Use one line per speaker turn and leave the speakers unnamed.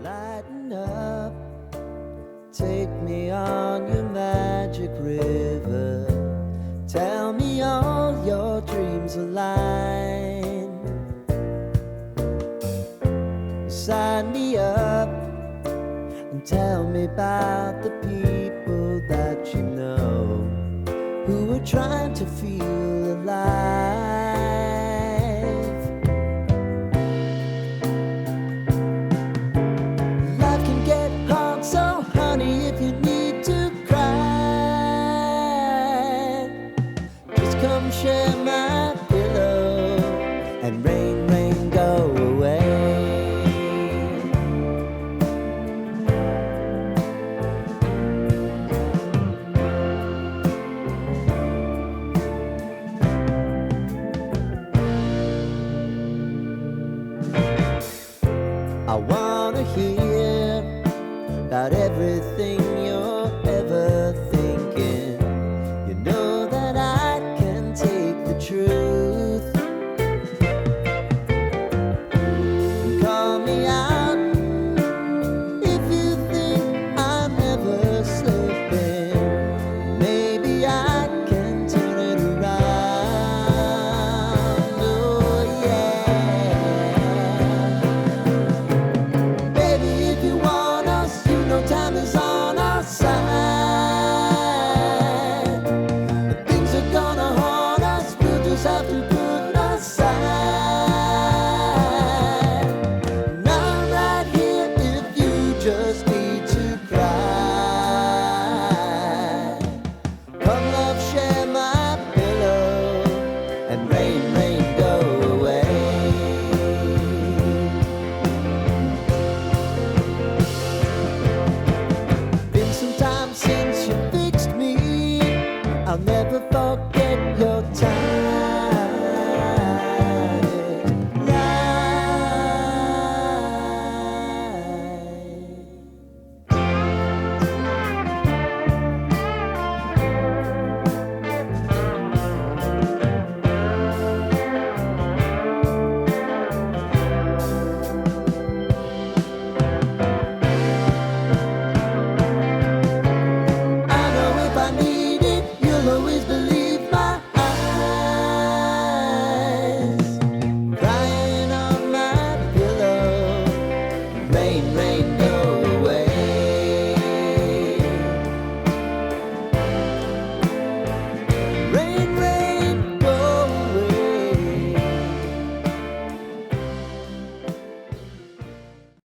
Lighten up, take me on your magic river. Tell me all your dreams align. Sign me up and tell me about the people that you know who are trying to feel alive. Life can get hard, so honey, if you need to cry, just come share my pillow and rain, rain, go away. I wanna hear about everything you're ever thinking. You know that I can take the truth. Call me out if you think I'm ever slipping. Maybe I can turn it around. Oh yeah. Baby, if you want us, you know time is on our side. If things are gonna haunt us, we'll just have to put aside. And I'm right here if you just need to cry. Come love, share my pillow and rain, rain, go away. Been some time since you fixed me. I'll never forget your time. I know if I need it, you'll always believe my eyes. Crying on my pillow, rain,